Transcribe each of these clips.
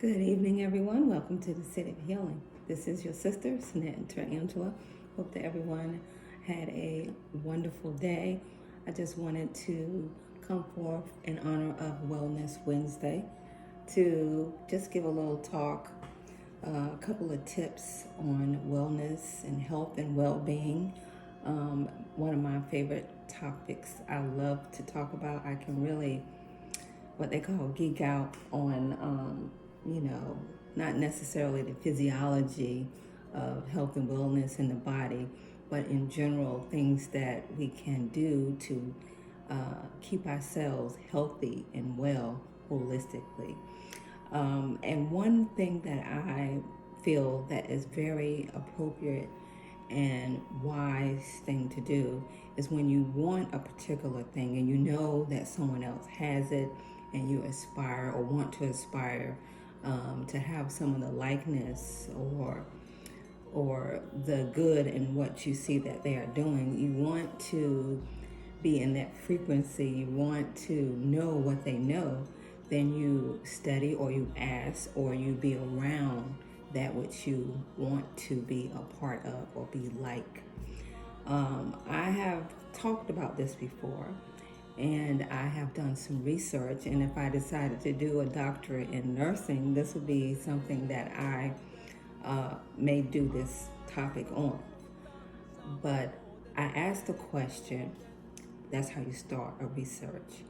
Good evening, everyone. Welcome to the City of Healing. This is your sister, Snette and Angela. Hope that everyone had a wonderful day. I just wanted to come forth in honor of Wellness Wednesday to just give a little talk, a couple of tips on wellness and health and well-being. One of my favorite topics I love to talk about. I can really, what they call geek out on, not necessarily the physiology of health and wellness in the body, but in general, things that we can do to keep ourselves healthy and well holistically. And one thing that I feel that is very appropriate and wise thing to do is when you want a particular thing and you know that someone else has it and you aspire or want to aspire to have some of the likeness or the good in what you see that they are doing. You want to be in that frequency. You want to know what they know. Then you study or you ask or you be around that which you want to be a part of or be like. I have talked about this before, and I have done some research, and if I decided to do a doctorate in nursing, this would be something that I may do this topic on. But I asked the question, that's how you start a research.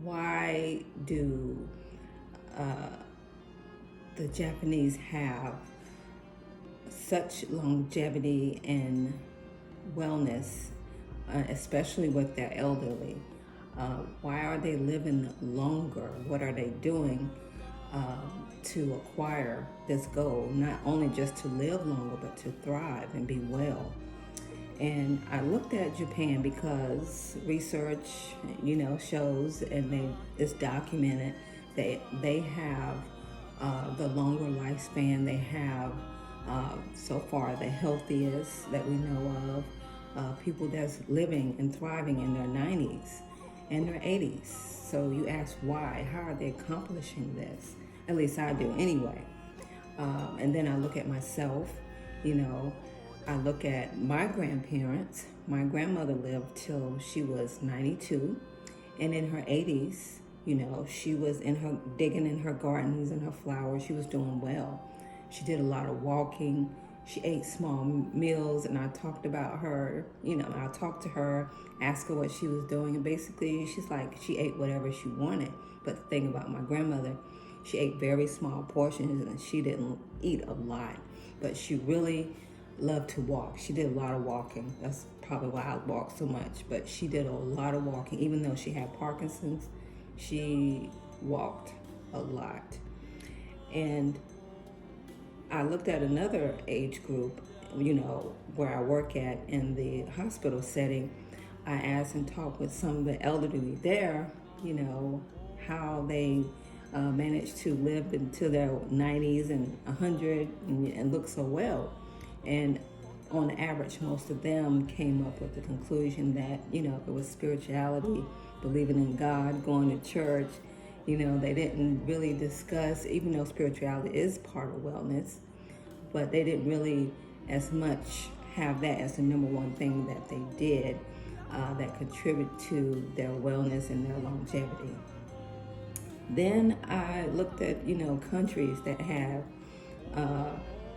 Why do the Japanese have such longevity and wellness, especially with their elderly? Why are they living longer? What are they doing to acquire this goal? Not only just to live longer, but to thrive and be well. And I looked at Japan because research, shows and it's documented that they have the longer lifespan. They have so far the healthiest that we know of. People that's living and thriving in their 90s and their 80s. So you ask why? How are they accomplishing this? At least I do anyway. And then I look at myself, I look at my grandparents. My grandmother lived till she was 92, and in her 80s, she was digging in her gardens and her flowers. She was doing well. She did a lot of walking. She ate small meals, and I talked about her. I talked to her, asked her what she was doing, and basically, she's like she ate whatever she wanted. But the thing about my grandmother, she ate very small portions, and she didn't eat a lot, but she really loved to walk. She did a lot of walking. That's probably why I walk so much, but she did a lot of walking. Even though she had Parkinson's, she walked a lot. And I looked at another age group, where I work at in the hospital setting. I asked and talked with some of the elderly there, how they managed to live into their 90s and 100 and look so well. And on average, most of them came up with the conclusion that, it was spirituality, believing in God, going to church. They didn't really discuss, even though spirituality is part of wellness, but they didn't really as much have that as the number one thing that they did that contributed to their wellness and their longevity. Then I looked at, countries that have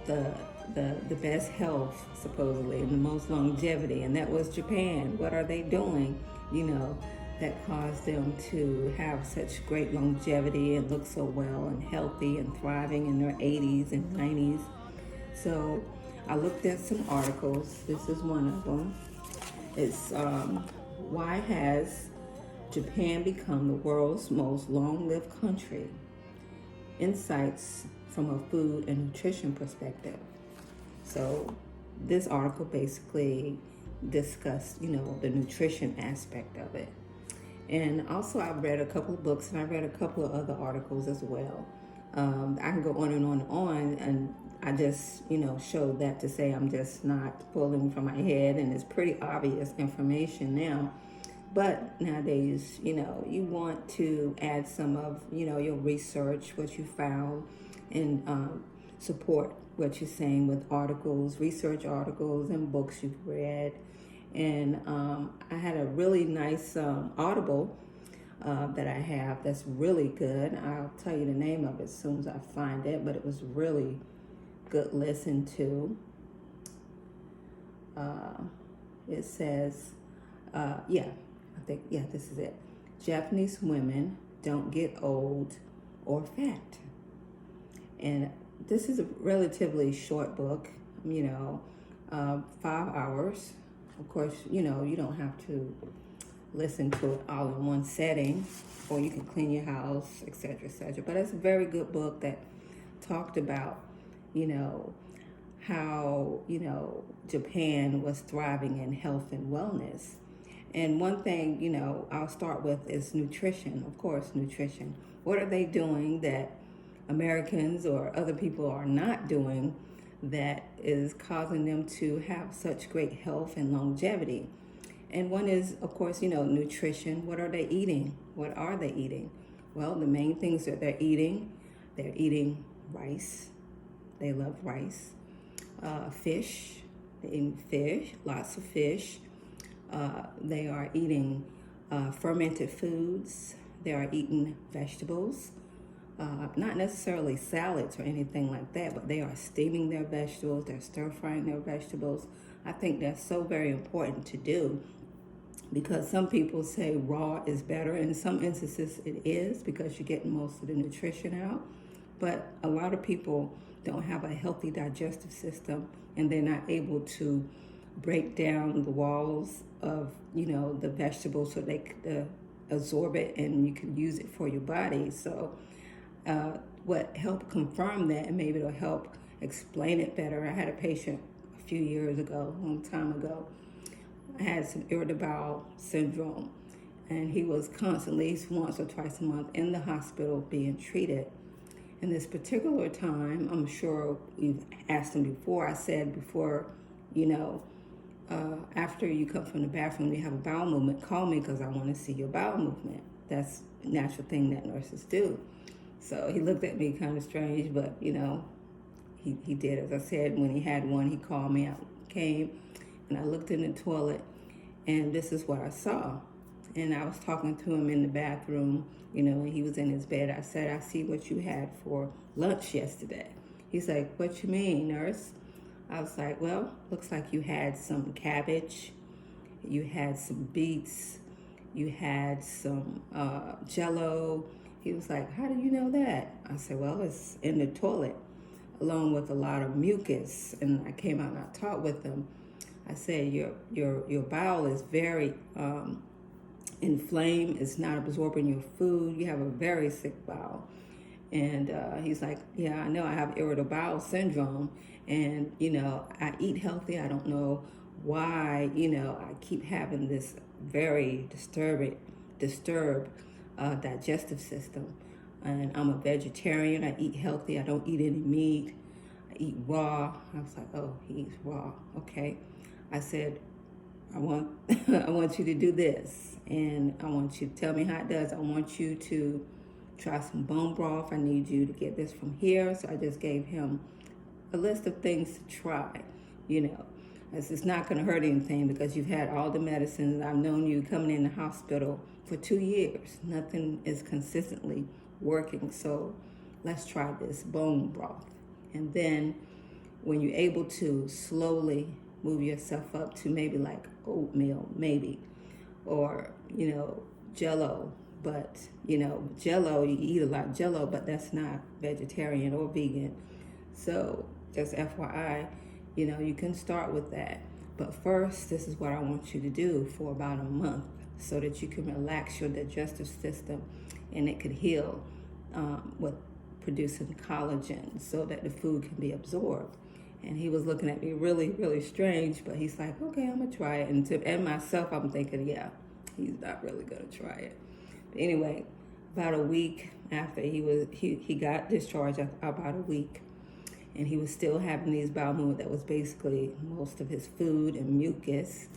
the best health, supposedly, and the most longevity, and that was Japan. What are they doing, that caused them to have such great longevity and look so well and healthy and thriving in their 80s and 90s? So I looked at some articles. This is one of them. It's why has Japan become the world's most long-lived country? Insights from a food and nutrition perspective. So this article basically discussed, the nutrition aspect of it. And also I've read a couple of books, and I read a couple of other articles as well. I can go on and on and on, and I just, showed that to say I'm just not pulling from my head, and it's pretty obvious information now But nowadays, you want to add some of, your research, what you found, and support what you're saying with articles, research articles, and books you've read. And I had a really nice Audible that I have that's really good. I'll tell you the name of it as soon as I find it, but it was really good listen to. It says, this is it. Japanese women don't get old or fat. And this is a relatively short book, 5 hours. Of course, you don't have to listen to it all in one setting, or you can clean your house, etc., etc. But it's a very good book that talked about, how, Japan was thriving in health and wellness. And one thing, I'll start with is nutrition. Of course, nutrition. What are they doing that Americans or other people are not doing that is causing them to have such great health and longevity? And one is, of course, nutrition. What are they eating? What are they eating? Well, the main things that they're eating rice. They love rice. Fish. They're eating fish, lots of fish. They are eating fermented foods. They are eating vegetables. Not necessarily salads or anything like that, but they are steaming their vegetables. They're stir-frying their vegetables. I think that's so very important to do, because some people say raw is better. In some instances it is, because you're getting most of the nutrition out. But a lot of people don't have a healthy digestive system, and they're not able to break down the walls of, the vegetables so they could absorb it and you can use it for your body. So what helped confirm that, and maybe it'll help explain it better. I had a patient a few years ago, a long time ago, had some irritable bowel syndrome, and he was constantly, at least once or twice a month, in the hospital being treated. In this particular time, I'm sure you've asked him before, I said before, after you come from the bathroom, you have a bowel movement, call me because I want to see your bowel movement. That's a natural thing that nurses do. So he looked at me kind of strange, but, he did. As I said, when he had one, he called me. I came, and I looked in the toilet, and this is what I saw. And I was talking to him in the bathroom, and he was in his bed. I said, I see what you had for lunch yesterday. He's like, what you mean, nurse? I was like, well, looks like you had some cabbage, you had some beets, you had some Jell-O. He was like, how do you know that? I said, well, it's in the toilet, along with a lot of mucus. And I came out and I talked with him. I said, your bowel is very inflamed. It's not absorbing your food. You have a very sick bowel. And he's like, yeah, I know I have irritable bowel syndrome. And, I eat healthy. I don't know why, I keep having this very disturbed digestive system. And I'm a vegetarian. I eat healthy. I don't eat any meat. I eat raw. I was like, oh, he eats raw. Okay. I said, I want you to do this, and I want you to tell me how it does. I want you to try some bone broth. I need you to get this from here. So I just gave him a list of things to try. It's not going to hurt anything, because you've had all the medicines. I've known you coming in the hospital for 2 years. Nothing is consistently working. So let's try this bone broth. And then when you're able to slowly move yourself up to maybe like oatmeal, maybe, or, Jell-O. But, Jell-O, you eat a lot of Jell-O, but that's not vegetarian or vegan. So just FYI, you can start with that. But first, this is what I want you to do for about a month, so that you can relax your digestive system and it could heal with producing collagen, so that the food can be absorbed. And he was looking at me really, really strange, but he's like, okay, I'm gonna try it. And myself, I'm thinking, yeah, he's not really gonna try it. But anyway, about a week after he got discharged, about a week, and he was still having these bowel movements that was basically most of his food and mucus.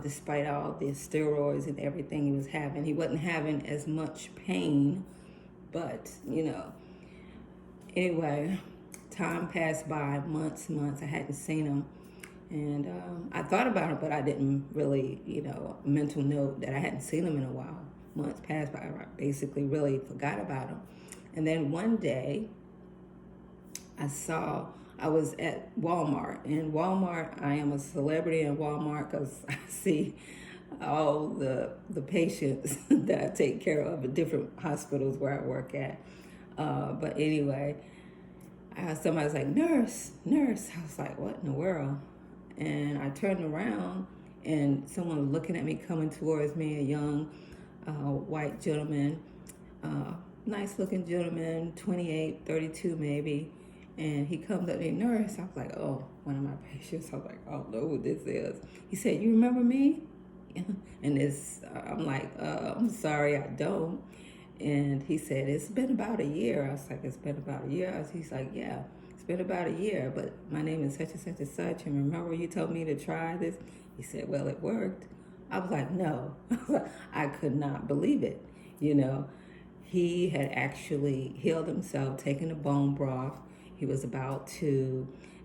despite all the steroids and everything he was having. He wasn't having as much pain, but anyway, time passed by, months. I hadn't seen him. And I thought about it, but I didn't really, mental note that I hadn't seen him in a while. Months passed by, I basically really forgot about him. And then one day, I was at Walmart. In Walmart, I am a celebrity in Walmart because I see all the patients that I take care of at different hospitals where I work at. But anyway, somebody was like, nurse. I was like, what in the world? And I turned around and someone was looking at me, coming towards me, a young white gentleman, nice looking gentleman, 28, 32 maybe. And he comes up to me, nurse. I was like, oh, one of my patients. I was like, I don't know who this is. He said, you remember me? And I'm like, I'm sorry, I don't. And he said, it's been about a year. I was like, it's been about a year? He's like, yeah, it's been about a year, but my name is such and such and such. And remember you told me to try this? He said, well, it worked. I was like, no. I could not believe it. He had actually healed himself, taken the bone broth. He was about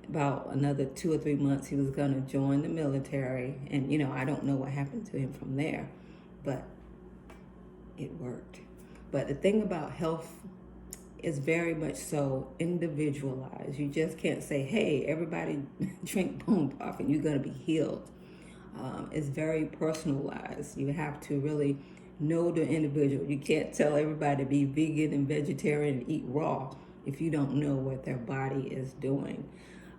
another 2 or 3 months, he was going to join the military. And, I don't know what happened to him from there, but it worked. But the thing about health is very much so individualized. You just can't say, hey, everybody drink bone broth and you're going to be healed. It's very personalized. You have to really know the individual. You can't tell everybody to be vegan and vegetarian and eat raw if you don't know what their body is doing.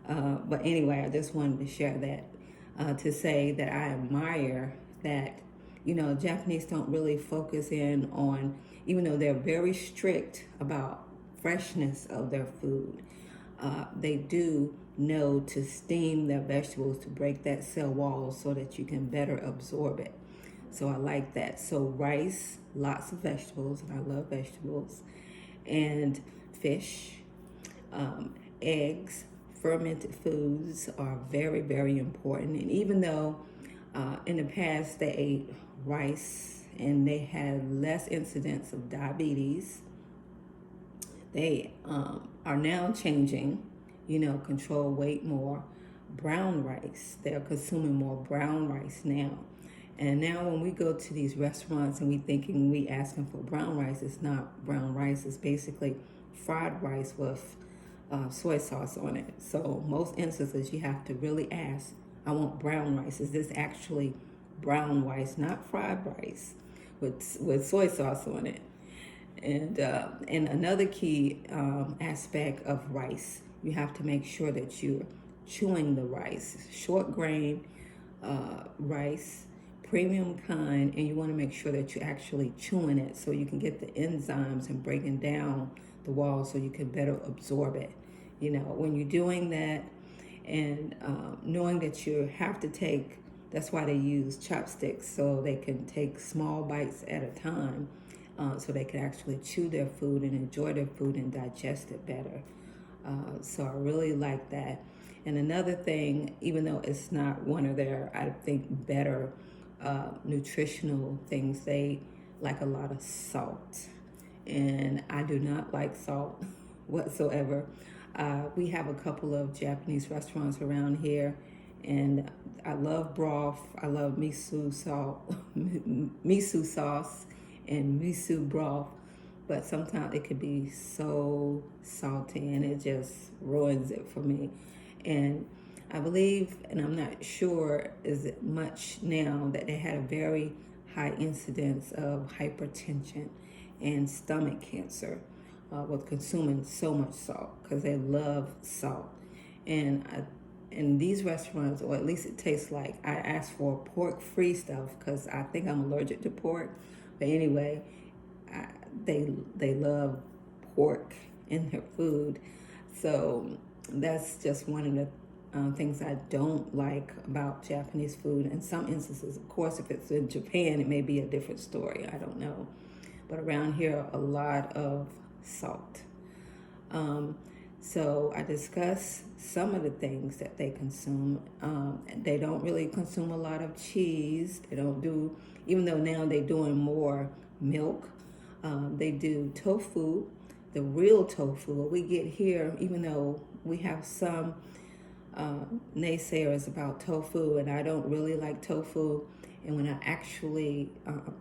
But anyway, I just wanted to share that to say that I admire that, Japanese don't really focus in on, even though they're very strict about freshness of their food, they do know to steam their vegetables to break that cell wall so that you can better absorb it. So I like that. So rice, lots of vegetables, and I love vegetables, and fish, eggs, fermented foods are very, very important. And even though in the past they ate rice and they had less incidence of diabetes, they are now changing, control weight more. Brown rice, they're consuming more brown rice now. And now when we go to these restaurants and we asking for brown rice, it's not brown rice, it's basically fried rice with soy sauce on it. So most instances you have to really ask, I want brown rice. Is this actually brown rice, not fried rice with soy sauce on it? And another key aspect of rice, you have to make sure that you're chewing the rice. Short grain rice, premium kind, and you want to make sure that you're actually chewing it so you can get the enzymes and breaking down the wall so you can better absorb it. When you're doing that and knowing that you have to take, that's why they use chopsticks, so they can take small bites at a time, so they can actually chew their food and enjoy their food and digest it better. So I really like that. And another thing, even though it's not one of their, I think, better nutritional things, they like a lot of salt. And I do not like salt whatsoever. We have a couple of Japanese restaurants around here, and I love broth. I love miso sauce and miso broth, but sometimes it could be so salty and it just ruins it for me. And I believe, and I'm not sure is it much now, that they had a very high incidence of hypertension and stomach cancer with consuming so much salt, because they love salt. And in these restaurants, or at least it tastes like, I asked for pork-free stuff because I think I'm allergic to pork. But anyway, they love pork in their food. So that's just one of the things I don't like about Japanese food. In some instances, of course, if it's in Japan, it may be a different story. I don't know. But around here, a lot of salt. So I discuss some of the things that they consume. They don't really consume a lot of cheese. They don't do, even though now they're doing more milk. They do tofu, the real tofu. What we get here, even though we have some naysayers about tofu, and I don't really like tofu. And when I actually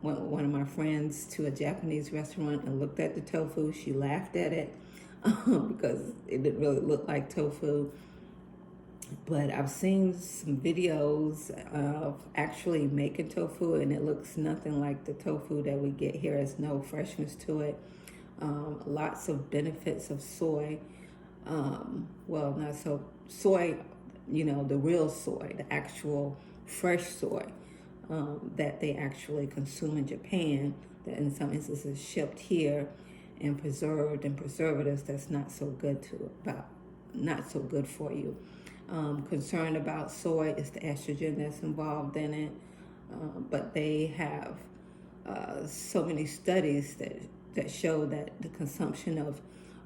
went with one of my friends to a Japanese restaurant and looked at the tofu, she laughed at it because it didn't really look like tofu. But I've seen some videos of actually making tofu, and it looks nothing like the tofu that we get here. There's no freshness to it. Lots of benefits of soy. Well, not so soy, the real soy, the actual fresh soy that they actually consume in Japan, that in some instances shipped here and preserved and preservatives that's not so good for you. Concerned about soy is the estrogen that's involved in it, but they have so many studies that show that the consumption of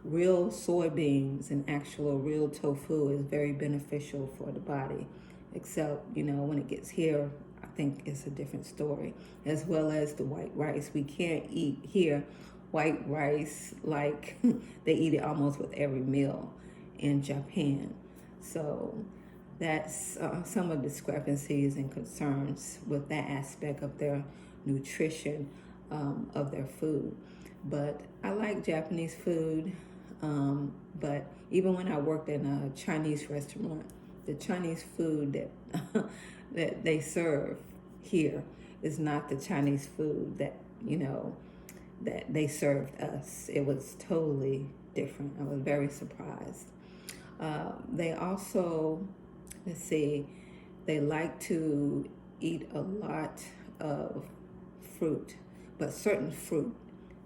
real soybeans and actual real tofu is very beneficial for the body. Except, when it gets here, I think it's a different story. As well as the white rice. We can't eat here white rice like they eat it almost with every meal in Japan. So that's some of the discrepancies and concerns with that aspect of their nutrition of their food. But I like Japanese food. But even when I worked in a Chinese restaurant, the Chinese food that that they serve here is not the Chinese food that that they served us. It was totally different. I was very surprised. They also, they like to eat a lot of fruit, but certain fruit.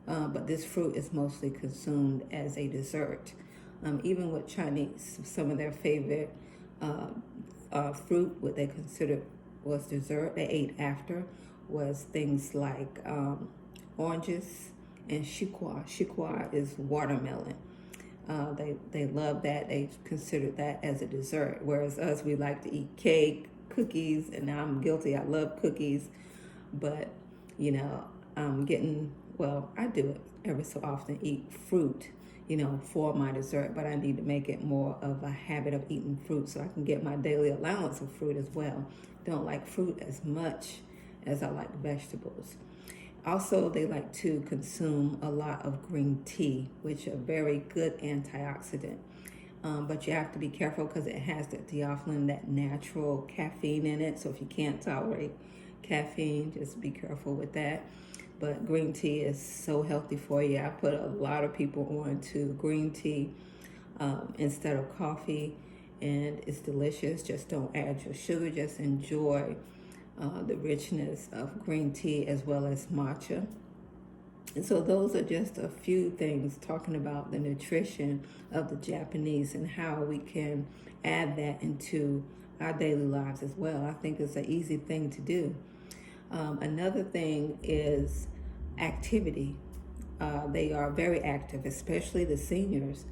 But this fruit is mostly consumed as a dessert. Even with Chinese, some of their favorite fruit, what they considered was dessert, they ate after, was things like oranges and shikwa. Shikwa is watermelon. They love that. They consider that as a dessert. Whereas us, we like to eat cake, cookies, and I'm guilty. I love cookies, but I'm getting, well, I do it every so often, eat fruit, for my dessert, but I need to make it more of a habit of eating fruit so I can get my daily allowance of fruit as well. Don't like fruit as much as I like vegetables. Also, they like to consume a lot of green tea, which are very good antioxidant. But you have to be careful because it has that theophylline, that natural caffeine in it. So if you can't tolerate caffeine, just be careful with that. But green tea is so healthy for you. I put a lot of people on to green tea instead of coffee, and it's delicious. Just don't add your sugar. Just enjoy the richness of green tea as well as matcha. And so those are just a few things talking about the nutrition of the Japanese and how we can add that into our daily lives as well. I think it's an easy thing to do. Another thing is activity. They are very active, especially the seniors.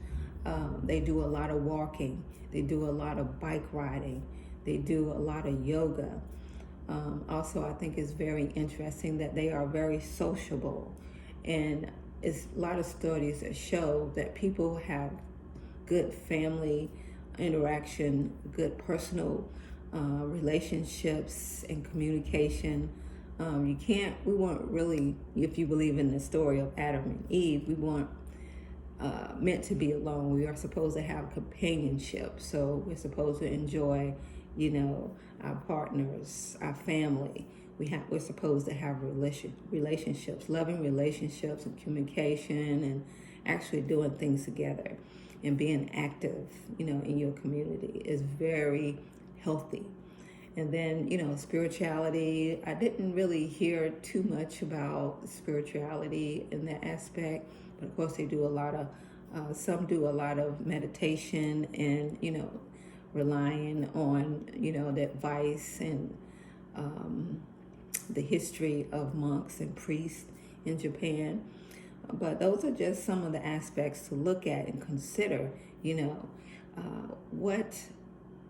They do a lot of walking. They do a lot of bike riding. They do a lot of yoga. Also, I think it's very interesting that they are very sociable. And it's a lot of studies that show that people have good family interaction, good personal relationships and communication. We weren't really, if you believe in the story of Adam and Eve, we weren't meant to be alone. We are supposed to have companionship. So we're supposed to enjoy, our partners, our family. We're supposed to have relationships, loving relationships and communication and actually doing things together and being active, in your community is very healthy. And then, spirituality, I didn't really hear too much about spirituality in that aspect, but of course they do a lot of, some do a lot of meditation and, relying on, the advice and the history of monks and priests in Japan. But those are just some of the aspects to look at and consider. What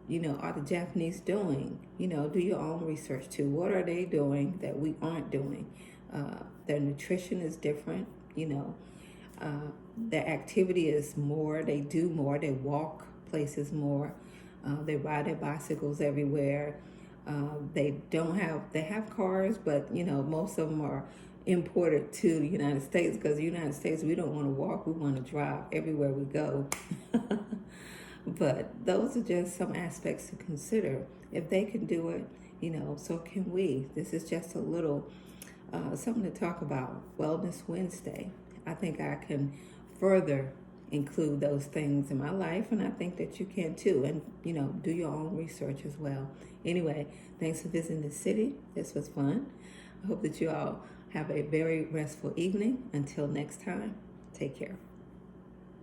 are the Japanese doing? Do your own research too. What are they doing that we aren't doing? Their nutrition is different. Their activity is more. They do more. They walk places more. They ride their bicycles everywhere. They have cars, but most of them are imported to the United States, because the United States, we don't want to walk, we want to drive everywhere we go. But those are just some aspects to consider. If they can do it, so can we. This is just a little something to talk about. Wellness Wednesday. I think I can further include those things in my life, and I think that you can too. And do your own research as well. Anyway, thanks for visiting the city. This was fun. I hope that you all have a very restful evening. Until next time, take care.